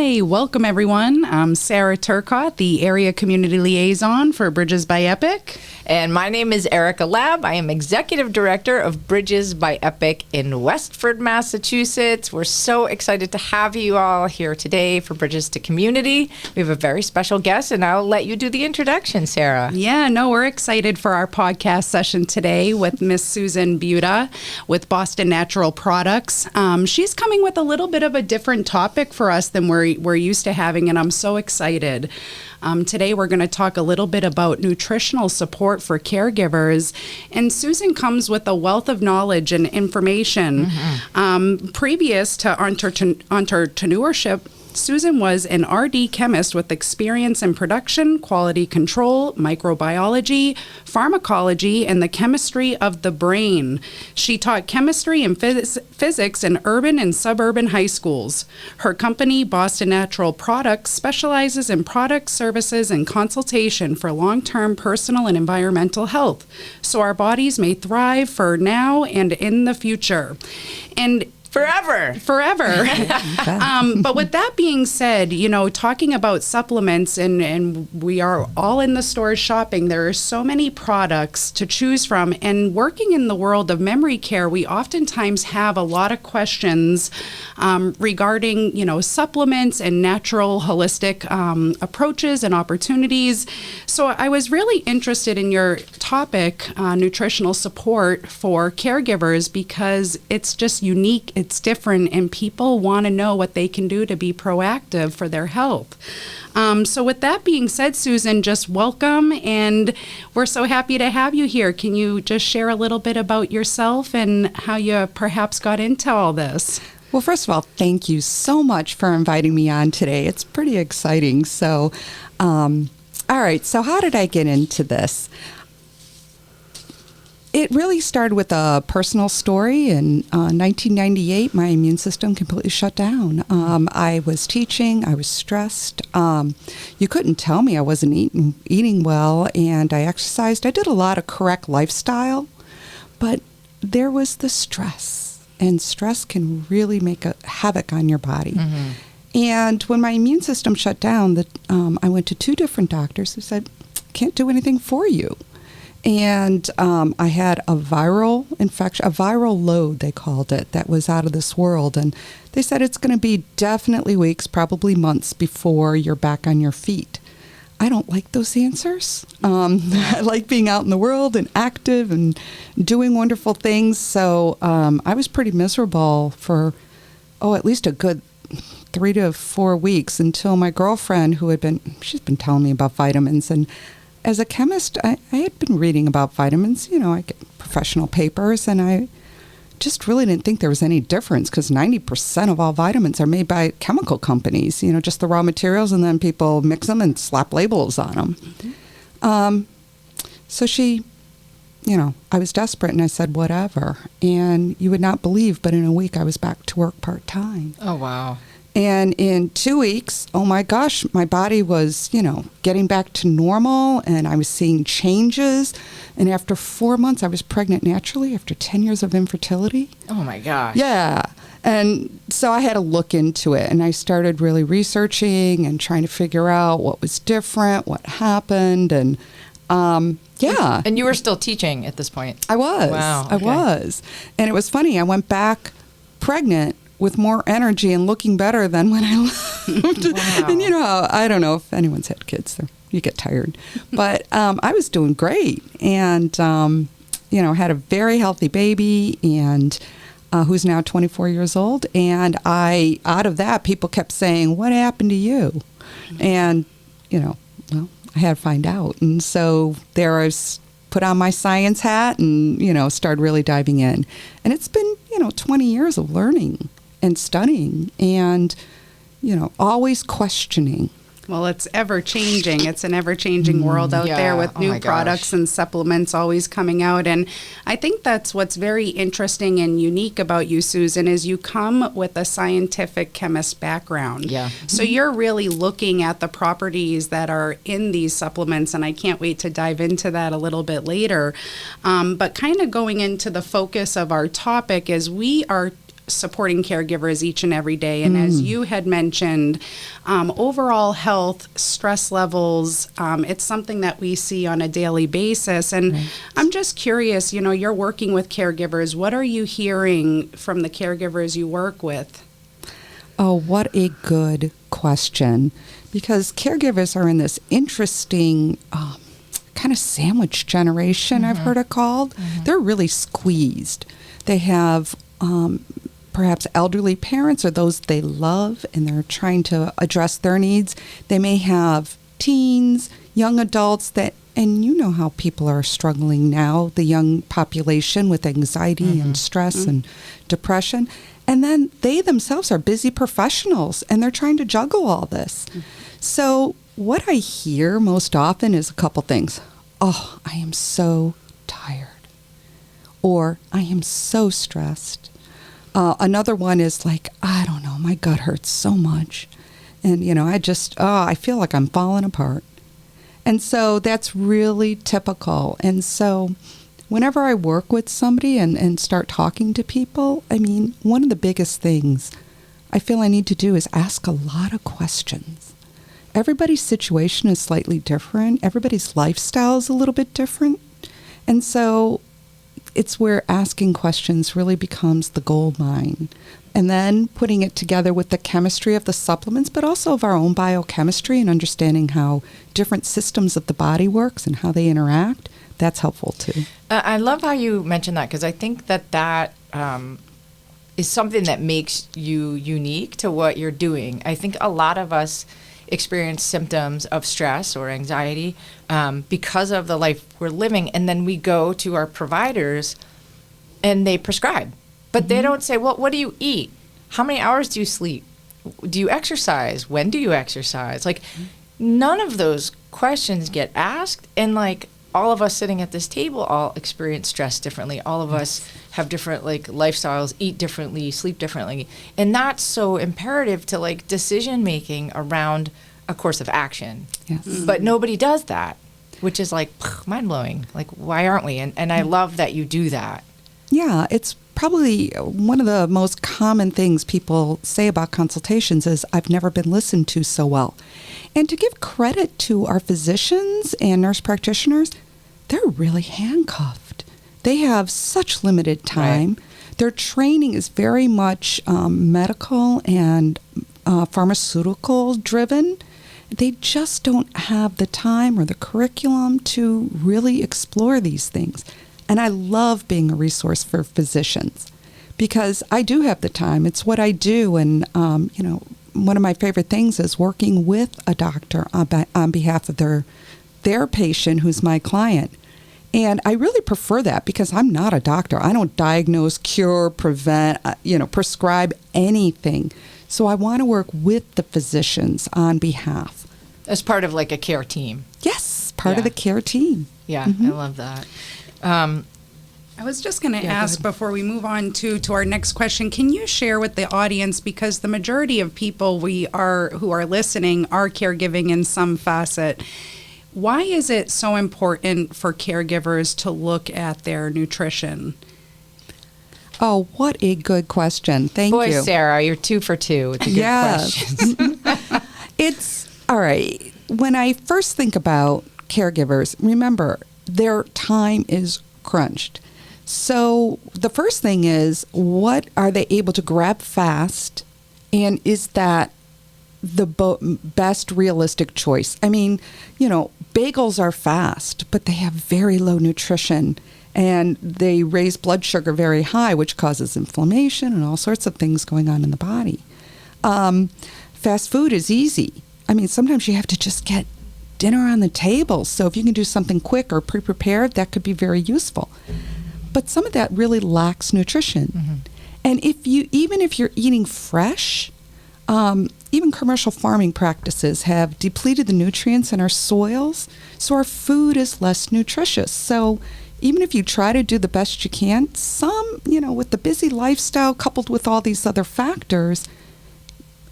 Hi, welcome everyone. I'm Sarah Turcotte, the Area Community Liaison for Bridges by Epoch. And my name is Erica Labb. I am Executive Director of Bridges by Epoch in Westford, Massachusetts. We're so excited to have you all here today for Bridges to Community. We have a very special guest, and I'll let you do the introduction, Sarah. Yeah, no, we're excited for our podcast session today with Miss Susan Buta with Boston Natural Products. She's coming with a little bit of a different topic for us than we're used to having, and I'm so excited. Today we're going to talk a little bit about nutritional support for caregivers, and Susan comes with a wealth of knowledge and information. Previous to entrepreneurship, Susan was an RD chemist with experience in production, quality control, microbiology, pharmacology, and the chemistry of the brain. She taught chemistry and physics in urban and suburban high schools. Her company, Boston Natural Products, specializes in products, services, and consultation for long-term personal and environmental health, so our bodies may thrive for now and in the future. And Forever. But with that being said, talking about supplements, and we are all in the stores shopping, there are so many products to choose from. And working in the world of memory care, we oftentimes have a lot of questions regarding, supplements and natural holistic approaches and opportunities. So I was really interested in your topic, nutritional support for caregivers, because it's just unique. It's different, and people want to know what they can do to be proactive for their health. So with that being said, Susan, just welcome, and we're so happy to have you here. Can you just share a little bit about yourself and how you perhaps got into all this? Well, first of all, thank you so much for inviting me on today. It's pretty exciting. So, all right, so how did I get into this? It really started with a personal story. In 1998, my immune system completely shut down. I was teaching. I was stressed. You couldn't tell me I wasn't eating well, and I exercised. I did a lot of correct lifestyle, but there was the stress, and stress can really make a havoc on your body. Mm-hmm. And when my immune system shut down, I went to 2 different doctors who said, "Can't do anything for you." And I had a viral infection, a viral load, they called it, that was out of this world. And they said it's going to be definitely weeks, probably months before you're back on your feet. I don't like those answers. I like being out in the world and active and doing wonderful things. So I was pretty miserable for, at least a good 3 to 4 weeks until my girlfriend, she's been telling me about vitamins. And as a chemist, I had been reading about vitamins. I get professional papers, and I just really didn't think there was any difference, because 90% of all vitamins are made by chemical companies, just the raw materials, and then people mix them and slap labels on them. Mm-hmm. So she, I was desperate, and I said, whatever. And you would not believe, but in a week I was back to work part-time. Oh, wow. And in 2 weeks, oh my gosh, my body was, getting back to normal, and I was seeing changes. And after 4 months, I was pregnant naturally after 10 years of infertility. Oh my gosh. Yeah. And so I had to look into it, and I started really researching and trying to figure out what was different, what happened, and yeah. And you were still teaching at this point? I was. Wow. Okay. I was. And it was funny. I went back pregnant with more energy and looking better than when I left. Wow. And I don't know if anyone's had kids, you get tired. But I was doing great, and had a very healthy baby, and who's now 24 years old. And out of that, people kept saying, "What happened to you?" And I had to find out. And so there I was, put on my science hat, and started really diving in. And it's been 20 years of learning and studying, and always questioning. Well, it's ever-changing. It's an ever-changing world out there with new products and supplements always coming out. And I think that's what's very interesting and unique about you, Susan, is you come with a scientific chemist background. Yeah. So you're really looking at the properties that are in these supplements, and I can't wait to dive into that a little bit later. But kind of going into the focus of our topic is we are supporting caregivers each and every day. And as you had mentioned, overall health, stress levels, it's something that we see on a daily basis. And I'm just curious, you're working with caregivers. What are you hearing from the caregivers you work with? Oh, what a good question. Because caregivers are in this interesting kind of sandwich generation, I've heard it called. They're really squeezed. They have perhaps elderly parents or those they love, and they're trying to address their needs. They may have teens, young adults and you know how people are struggling now, the young population with anxiety and stress and depression. And then they themselves are busy professionals, and they're trying to juggle all this. So what I hear most often is a couple things. Oh, I am so tired. Or I am so stressed. Another one is like, I don't know, my gut hurts so much. And, I feel like I'm falling apart. And so that's really typical. And so whenever I work with somebody and start talking to people, one of the biggest things I feel I need to do is ask a lot of questions. Everybody's situation is slightly different. Everybody's lifestyle is a little bit different. And so it's where asking questions really becomes the gold mine. And then putting it together with the chemistry of the supplements, but also of our own biochemistry and understanding how different systems of the body works and how they interact, that's helpful too. I love how you mentioned that, because I think that is something that makes you unique to what you're doing. I think a lot of us experience symptoms of stress or anxiety because of the life we're living, and then we go to our providers and they prescribe. But they don't say, well, what do you eat? How many hours do you sleep? Do you exercise? When do you exercise? Like, none of those questions get asked. And all of us sitting at this table all experience stress differently. All of us have different lifestyles, eat differently, sleep differently. And that's so imperative to decision making around a course of action. Yes. But nobody does that, which is mind blowing. Why aren't we? And I love that you do that. Yeah, it's probably one of the most common things people say about consultations is, I've never been listened to so well. And to give credit to our physicians and nurse practitioners, they're really handcuffed. They have such limited time. Right. Their training is very much medical and pharmaceutical driven. They just don't have the time or the curriculum to really explore these things. And I love being a resource for physicians because I do have the time. It's what I do. And, one of my favorite things is working with a doctor on behalf of their patient who's my client. And I really prefer that because I'm not a doctor. I don't diagnose, cure, prevent, prescribe anything. So I want to work with the physicians on behalf. As part of a care team. Yes, part of the care team. Yeah, I love that. I was just going to ask before we move on to our next question, can you share with the audience, because the majority of people who are listening are caregiving in some facet, why is it so important for caregivers to look at their nutrition? Oh, what a good question. Thank you. Boy, Sarah, you're 2 for 2 with the good questions. It's, all right, when I first think about caregivers, remember, their time is crunched. So the first thing is, what are they able to grab fast? And is that the best realistic choice? Bagels are fast, but they have very low nutrition. And they raise blood sugar very high, which causes inflammation and all sorts of things going on in the body. Fast food is easy. Sometimes you have to just get dinner on the table. So if you can do something quick or pre-prepared, that could be very useful. But some of that really lacks nutrition. Mm-hmm. And even if you're eating fresh, even commercial farming practices have depleted the nutrients in our soils, so our food is less nutritious. So even if you try to do the best you can, with the busy lifestyle coupled with all these other factors,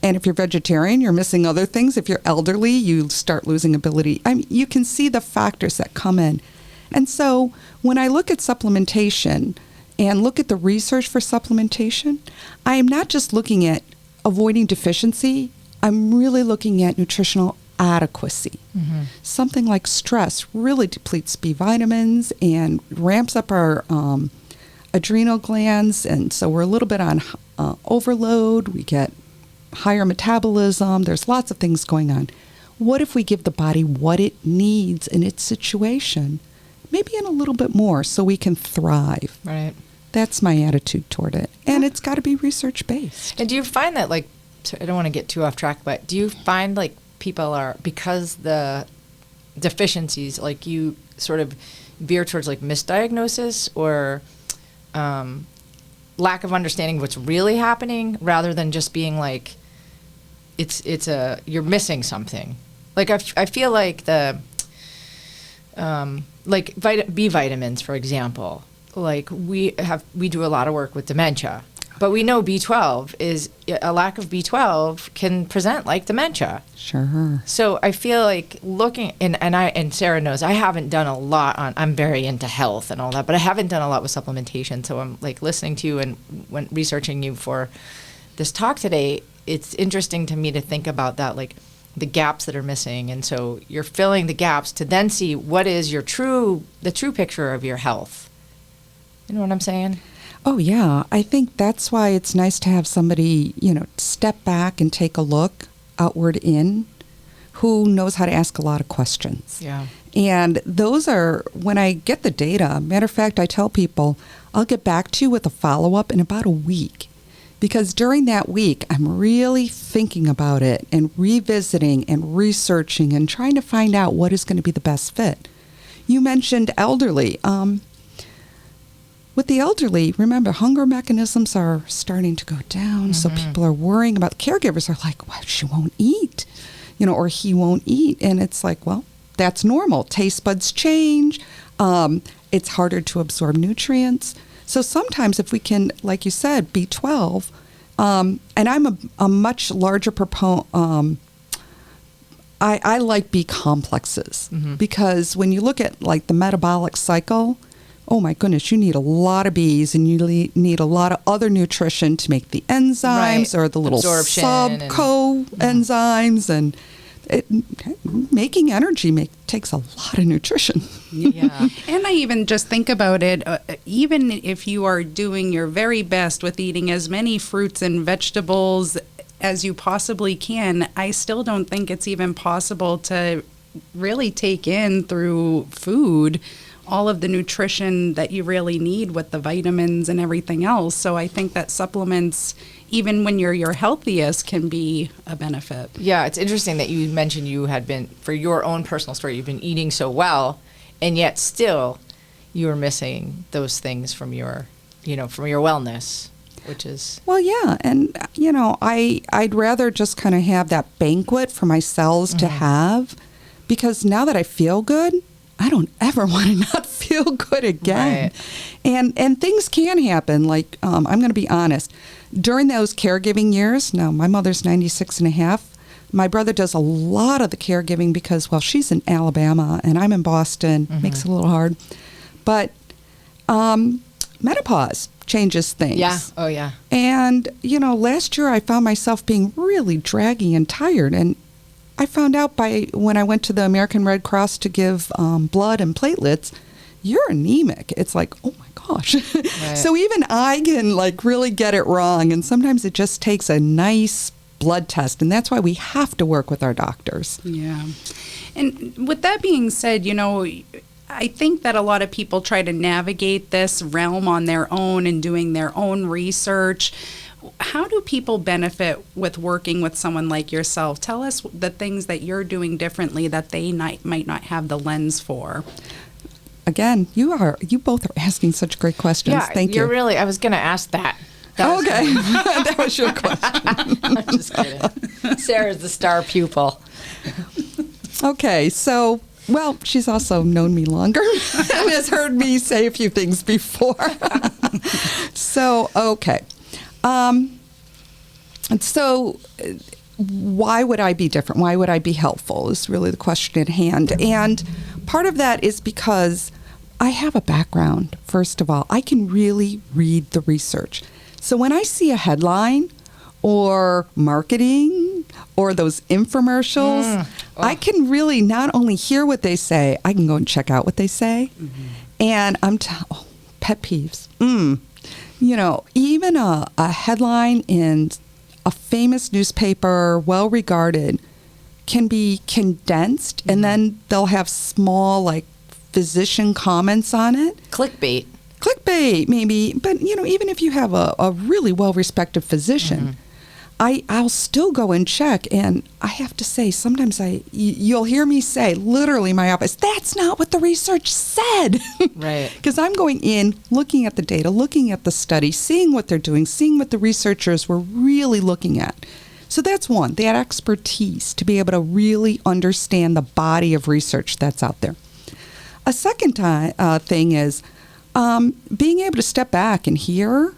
and if you're vegetarian, you're missing other things. If you're elderly, you start losing ability. You can see the factors that come in. And so when I look at supplementation, and look at the research for supplementation, I am not just looking at avoiding deficiency, I'm really looking at nutritional adequacy. Something like stress really depletes B vitamins and ramps up our adrenal glands, and so we're a little bit on overload. We get higher metabolism. There's lots of things going on. What if we give the body what it needs in its situation, maybe in a little bit more, so we can thrive? Right. That's my attitude toward it. And it's got to be research-based. And do you find that, like, I don't want to get too off track, but do you find, like, people are, because the deficiencies, like, you sort of veer towards, like, misdiagnosis or lack of understanding what's really happening rather than just being, like, you're missing something? Like, I feel like like B vitamins, for example, like we do a lot of work with dementia, but we know B12 is a lack of B12 can present like dementia. Sure. So I feel like looking, and Sarah knows I haven't done a lot on, I'm very into health and all that, but I haven't done a lot with supplementation. So I'm like listening to you and when researching you for this talk today, it's interesting to me to think about that, like the gaps that are missing. And so you're filling the gaps to then see what is the true picture of your health. You know what I'm saying? Oh, yeah. I think that's why it's nice to have somebody, step back and take a look outward in who knows how to ask a lot of questions. Yeah. And those are, when I get the data, matter of fact, I tell people, I'll get back to you with a follow-up in about a week. Because during that week, I'm really thinking about it and revisiting and researching and trying to find out what is going to be the best fit. You mentioned elderly. With the elderly, remember, hunger mechanisms are starting to go down, so people are worrying about, caregivers are like, well, she won't eat, or he won't eat. And it's like, well, that's normal. Taste buds change. It's harder to absorb nutrients. So sometimes if we can, like you said, B12, and I'm a much larger proponent, I like B complexes because when you look at like the metabolic cycle, oh my goodness, you need a lot of Bs and you need a lot of other nutrition to make the enzymes or the little sub-coenzymes and making energy takes a lot of nutrition. Yeah. And I even just think about it, even if you are doing your very best with eating as many fruits and vegetables as you possibly can, I still don't think it's even possible to really take in through food all of the nutrition that you really need with the vitamins and everything else. So I think that supplements, even when you're your healthiest, can be a benefit. Yeah, it's interesting that you mentioned you had been, for your own personal story, you've been eating so well, and yet still you were missing those things from your wellness, which is... Well, yeah, and, I'd rather just kind of have that banquet for my cells to have, because now that I feel good, I don't ever want to not feel good again. Right. And things can happen. Like, I'm going to be honest. During those caregiving years, now my mother's 96 and a half, my brother does a lot of the caregiving because, well, she's in Alabama and I'm in Boston. Makes it a little hard. But menopause changes things. Yeah. Oh, yeah. And, last year I found myself being really draggy and tired. And I found out when I went to the American Red Cross to give blood and platelets, you're anemic. It's like, oh my gosh. Right. So even I can really get it wrong. And sometimes it just takes a nice blood test. And that's why we have to work with our doctors. Yeah. And with that being said, I think that a lot of people try to navigate this realm on their own and doing their own research. How do people benefit with working with someone like yourself? Tell us the things that you're doing differently that they might not have the lens for. Again, you both are asking such great questions. Yeah, Thank you. I was going to ask that. Okay. That was your question. I'm just kidding. Sarah's the star pupil. Okay, so, well, she's also known me longer and has heard me say a few things before. So, okay. So why would I be different? Why would I be helpful is really the question at hand. And part of that is because I have a background, first of all. I can really read the research. So when I see a headline or marketing or those infomercials, I can really not only hear what they say, I can go and check out what they say. And pet peeves. You know, even a headline in a famous newspaper, well-regarded, can be condensed, and then they'll have small, like, physician comments on it. Clickbait, maybe. But, you know, even if you have a really well-respected physician, I'll still go and check. And I have to say, sometimes you'll hear me say, literally in my office, that's not what the research said. Right. Because I'm going in, looking at the data, looking at the study, seeing what they're doing, seeing what the researchers were really looking at. So that's one, that expertise to be able to really understand the body of research that's out there. A second thing is being able to step back and hear.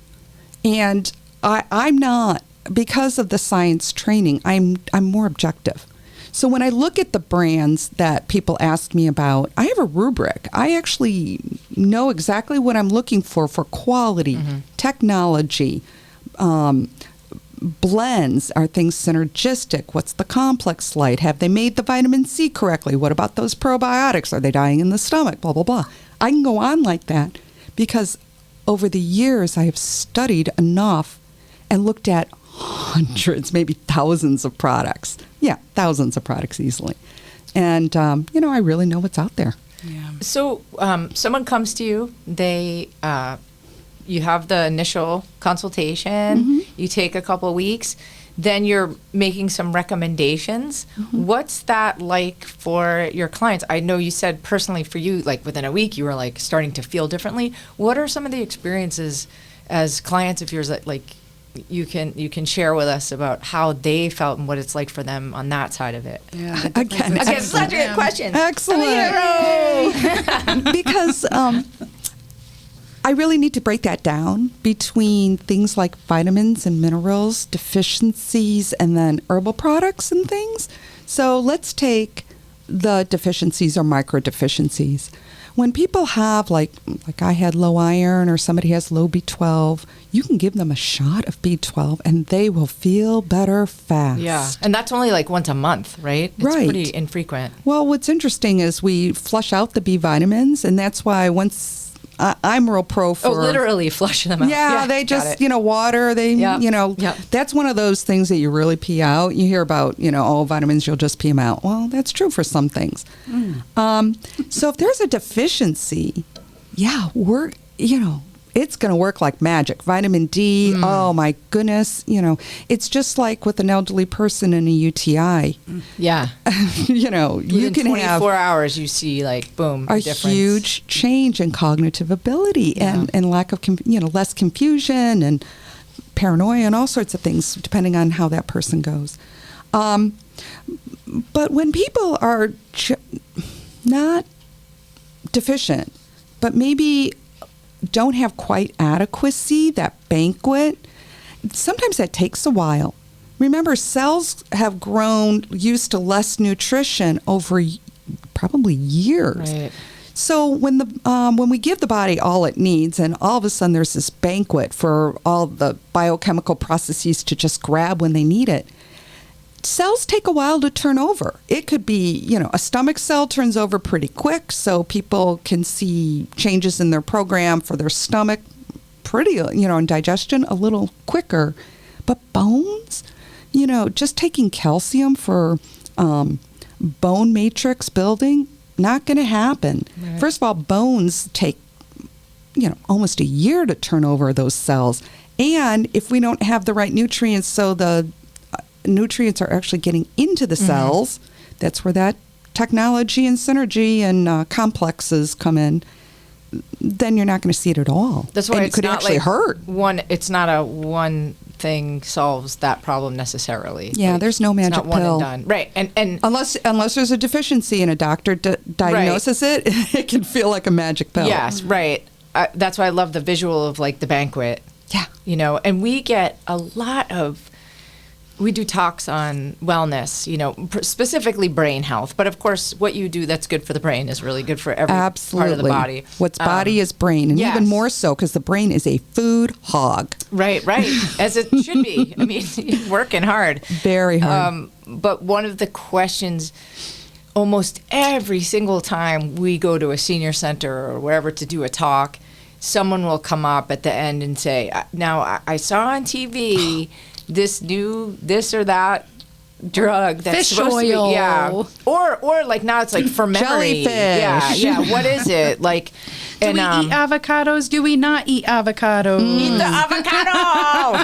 And I'm not, because of the science training, I'm more objective. So when I look at the brands that people ask me about, I have a rubric. I actually know exactly what I'm looking for quality, technology, blends. Are things synergistic? What's the complex like? Have they made the vitamin C correctly? What about those probiotics? Are they dying in the stomach? Blah, blah, blah. I can go on like that because over the years I have studied enough and looked at hundreds, maybe thousands of products. Yeah, thousands of products easily. And, you know, I really know what's out there. Yeah. So someone comes to you, you have the initial consultation, you take a couple of weeks, then you're making some recommendations. What's that like for your clients? I know you said personally for you, like within a week, you were like starting to feel differently. What are some of the experiences as clients of yours that like you can share with us about how they felt and what it's like for them on that side of it? Yeah. Again, Such a good question. Excellent. Because I really need to break that down between things like vitamins and minerals, deficiencies, and then herbal products and things. So let's take the deficiencies or micro deficiencies. When people have, like I had low iron or somebody has low B12, you can give them a shot of B12 and they will feel better fast. Yeah, and that's only like once a month, right? It's Right. pretty infrequent. Well, what's interesting is we flush out the B vitamins, and that's why once I'm real pro for... Oh, literally flush them out. Yeah, they just, water, that's one of those things that you really pee out. You hear about, vitamins, you'll just pee them out. Well, that's true for some things. So if there's a deficiency, it's going to work like magic. Vitamin D, oh my goodness, it's just like with an elderly person and a UTI. Yeah. You Within can 24 have hours, you see like, boom, a difference. huge change in cognitive ability and lack of, less confusion and paranoia and all sorts of things, depending on how that person goes. But when people are not deficient, but maybe don't have quite adequacy, that banquet, sometimes that takes a while. Remember, cells have grown used to less nutrition over probably years. Right. So when we give the body all it needs, and all of a sudden there's this banquet for all the biochemical processes to just grab when they need it, cells take a while to turn over. It could be, a stomach cell turns over pretty quick, so people can see changes in their program for their stomach pretty, and digestion a little quicker. But bones, just taking calcium for bone matrix building, not going to happen. Right. First of all, bones take, almost a year to turn over those cells. And if we don't have the right nutrients, so the nutrients are actually getting into the cells, that's where that technology and synergy and complexes come in, then you're not going to see it at all. That's why it could actually hurt. It's not a one thing solves that problem necessarily. Yeah, there's no magic pill. One pill. and done. Right. And unless there's a deficiency and a doctor diagnoses it, it can feel like a magic pill. Yes, right. That's why I love the visual of like the banquet. Yeah. And we get a lot of we do talks on wellness, specifically brain health. But of course, what you do that's good for the brain is really good for every part of the body. What's body is brain, and yes. even more so because the brain is a food hog. Right, as it should be. I mean, you're working hard. Very hard. But one of the questions, almost every single time we go to a senior center or wherever to do a talk, someone will come up at the end and say, now, I saw on TV this or that drug that's fish supposed oil. to be, yeah, or like now it's like for memory, jellyfish. yeah. What is it like? Do we eat avocados? Do we not eat avocados? Eat the avocado.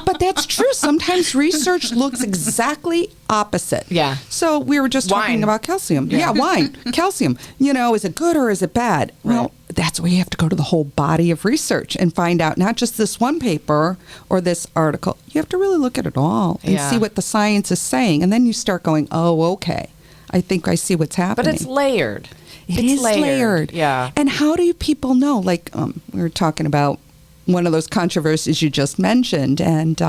But that's true. Sometimes research looks exactly opposite. Yeah. So we were just talking Wine. about calcium. Yeah, wine, calcium. Is it good or is it bad? Right. Well, that's where you have to go to the whole body of research and find out not just this one paper or this article. You have to really look at it all and see what the science is saying. And then you start going, oh, okay. I think I see what's happening. But it's layered. It is layered. Yeah. And how do people know? Like, we were talking about one of those controversies you just mentioned. And,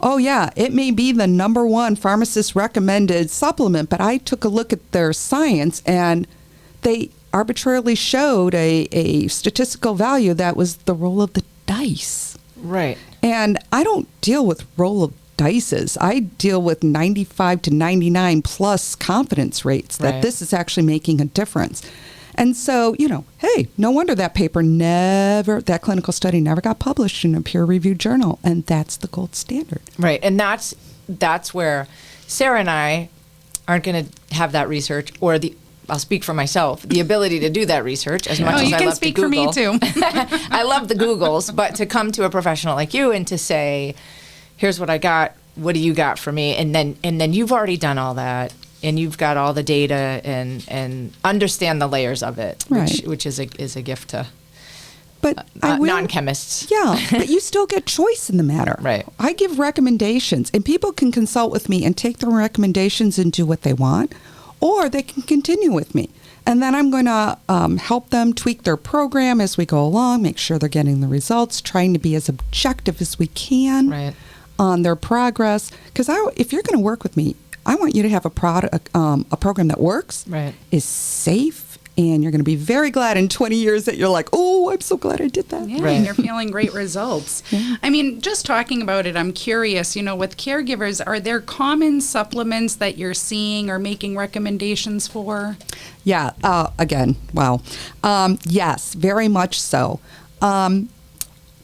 it may be the number one pharmacist recommended supplement, but I took a look at their science and they arbitrarily showed a statistical value that was the roll of the dice. Right. And I don't deal with roll of dices. I deal with 95 to 99 plus confidence rates that this is actually making a difference. And so, hey, no wonder that clinical study never got published in a peer-reviewed journal. And that's the gold standard. Right. And that's where Sarah and I aren't going to have that research I'll speak for myself, the ability to do that research as much as I love to Google. You can speak for me too. I love the Googles, but to come to a professional like you and to say, here's what I got, what do you got for me? And then you've already done all that and you've got all the data and understand the layers of it, which is a gift to non-chemists. Yeah, but you still get choice in the matter. Right. I give recommendations and people can consult with me and take the recommendations and do what they want, or they can continue with me. And then I'm going to help them tweak their program as we go along, make sure they're getting the results, trying to be as objective as we can on their progress. Because if you're going to work with me, I want you to have a program that works, is safe, and you're going to be very glad in 20 years that you're like, oh, I'm so glad I did that. Yeah, and you're feeling great results. Yeah. I mean, just talking about it, I'm curious, with caregivers, are there common supplements that you're seeing or making recommendations for? Yeah, again, wow. Yes, very much so.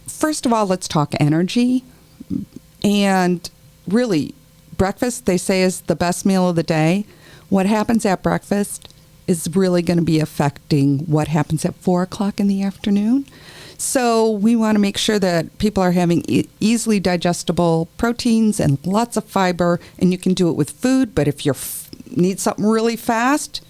First of all, let's talk energy. And really, breakfast, they say, is the best meal of the day. What happens at breakfast is really going to be affecting what happens at 4 o'clock in the afternoon. So we want to make sure that people are having easily digestible proteins and lots of fiber, and you can do it with food. But if you need something really fast,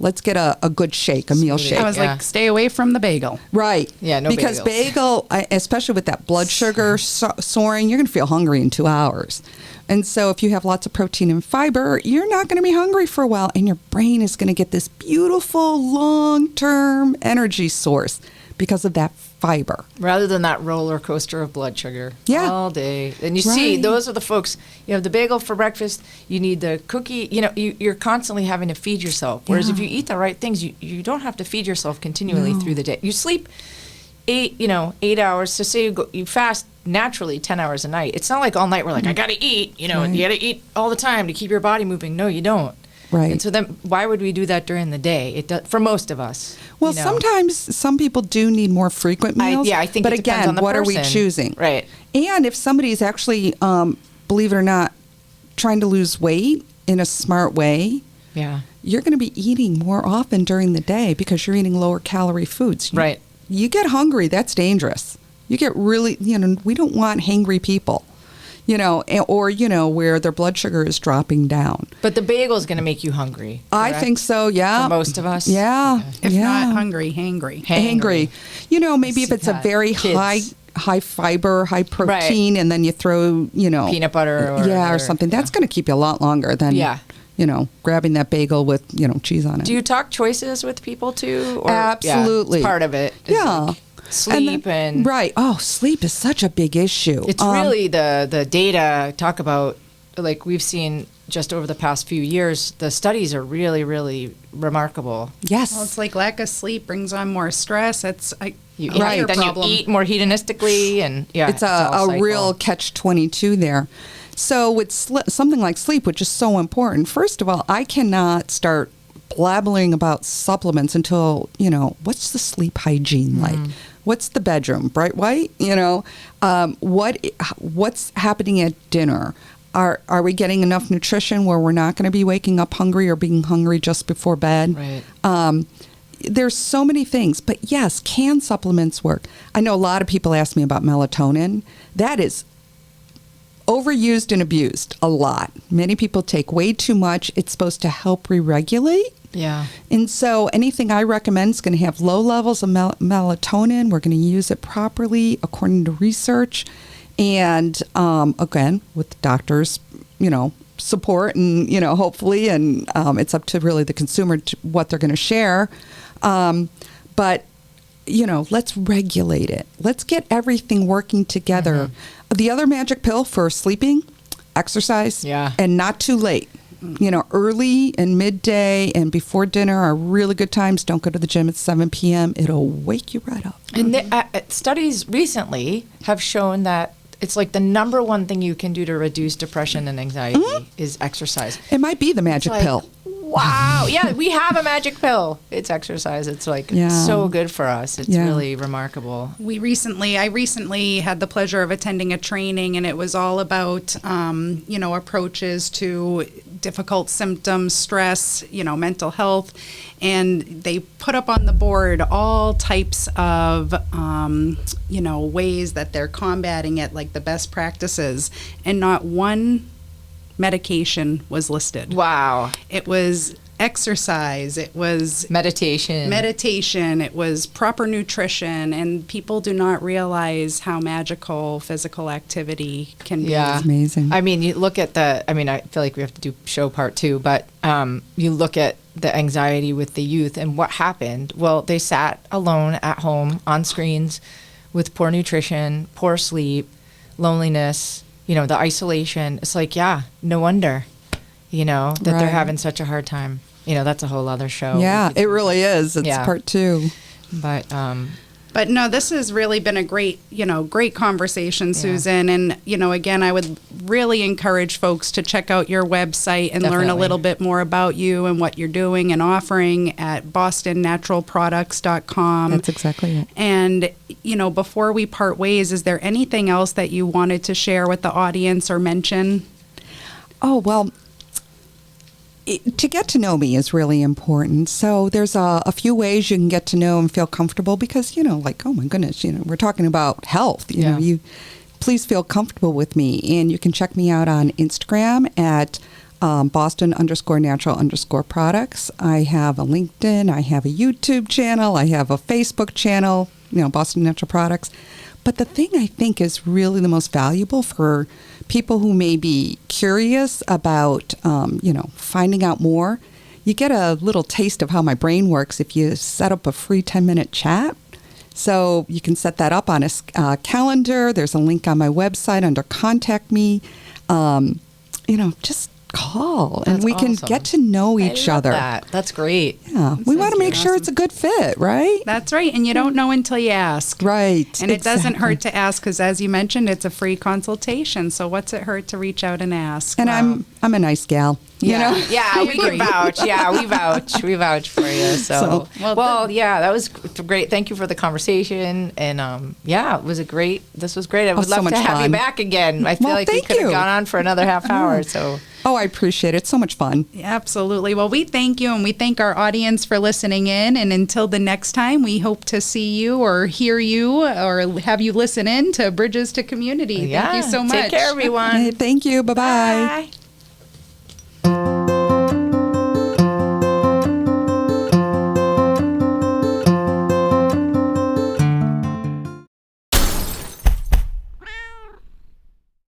let's get a good shake, a meal shake. I was like, stay away from the bagel. Right. Yeah, no because bagels. bagel, especially with that blood sugar soaring, you're going to feel hungry in 2 hours. And so if you have lots of protein and fiber, you're not going to be hungry for a while, and your brain is going to get this beautiful long-term energy source because of that fiber. Rather than that roller coaster of blood sugar all day. And you see, those are the folks, you have the bagel for breakfast, you need the cookie, you're constantly having to feed yourself. Whereas if you eat the right things, you don't have to feed yourself continually through the day. You sleep 8 hours. So say you fast naturally 10 hours a night. It's not like all night we're like, I got to eat, you got to eat all the time to keep your body moving. No, you don't. Right. And so then why would we do that during the day? It does, for most of us. Well, sometimes some people do need more frequent meals. I think but it depends again, on the what person. are we choosing? Right. And if somebody's actually, believe it or not, trying to lose weight in a smart way, you're going to be eating more often during the day because you're eating lower calorie foods. You get hungry, that's dangerous. You get really, we don't want hangry people. Or where their blood sugar is dropping down. But the bagel is going to make you hungry. Correct? I think so, yeah. For most of us. Yeah. If not hungry, hangry. Hangry. Maybe if it's a very high fiber, high protein, and then you throw, peanut butter or something. That's going to keep you a lot longer than grabbing that bagel with, cheese on it. Do you talk choices with people too? Or, Absolutely. it's part of it. Yeah. sleep and right. Oh, sleep is such a big issue. It's really the data talk about, like we've seen just over the past few years, the studies are really, really remarkable. Yes. Well, it's like lack of sleep brings on more stress. You Right. eat, then problem. you eat more hedonistically, and It's all a real catch-22 there. So with something like sleep, which is so important, first of all, I cannot start blabbering about supplements until, what's the sleep hygiene like? What's the bedroom? Bright white? What's happening at dinner? Are we getting enough nutrition where we're not going to be waking up hungry or being hungry just before bed? Right. There's so many things. But yes, can supplements work? I know a lot of people ask me about melatonin. That is overused and abused a lot. Many people take way too much. It's supposed to help re-regulate. Yeah. And so anything I recommend is going to have low levels of melatonin. We're going to use it properly according to research. And again, with doctors, support and, hopefully, and it's up to really the consumer what they're going to share. But, let's regulate it. Let's get everything working together. The other magic pill for sleeping, exercise, and not too late. Early and midday and before dinner are really good times. Don't go to the gym at 7 p.m. It'll wake you right up. And studies recently have shown that it's like the number one thing you can do to reduce depression and anxiety is exercise. It might be the magic pill. Wow. Yeah, we have a magic pill. It's exercise. It's so good for us. It's really remarkable. I recently had the pleasure of attending a training, and it was all about, approaches to difficult symptoms, stress, mental health. And they put up on the board all types of, ways that they're combating it, like the best practices. And not one medication was listed. Wow. It was exercise, it was meditation, it was proper nutrition, and people do not realize how magical physical activity can be. It's amazing. I mean, you look at I feel like we have to do show part 2, but you look at the anxiety with the youth and what happened. Well, they sat alone at home on screens with poor nutrition, poor sleep, loneliness, the isolation. It's like, no wonder, that they're having such a hard time. That's a whole other show. Yeah, it really is. It's part 2. But no, this has really been a great conversation, Susan. And, again, I would really encourage folks to check out your website and learn a little bit more about you and what you're doing and offering at bostonnaturalproducts.com. That's exactly it. And, before we part ways, is there anything else that you wanted to share with the audience or mention? Oh, well, to get to know me is really important. So there's a few ways you can get to know and feel comfortable because, oh my goodness, we're talking about health. You please feel comfortable with me. And you can check me out on Instagram at Boston_natural_products. I have a LinkedIn. I have a YouTube channel. I have a Facebook channel, Boston Natural Products. But the thing I think is really the most valuable for people who may be curious about, finding out more, you get a little taste of how my brain works if you set up a free 10-minute chat. So you can set that up on a calendar. There's a link on my website under Contact Me. Just call and we can get to know each other. That's great. Yeah, we want to make sure it's a good fit, right? That's right, and you don't know until you ask. Right, and it doesn't hurt to ask because, as you mentioned, it's a free consultation. So what's it hurt to reach out and ask? And I'm a nice gal. Yeah, we can vouch. Yeah, we vouch. We vouch for you. So that was great. Thank you for the conversation. And it was this was great. I would love to have you back again. I feel like we could have gone on for another half hour. So. Oh, I appreciate it. It's so much fun. Yeah, absolutely. Well, we thank you and we thank our audience for listening in. And until the next time, we hope to see you or hear you or have you listen in to Bridges to Community. Thank you so much. Take care, everyone. Thank you. Bye-bye. Bye.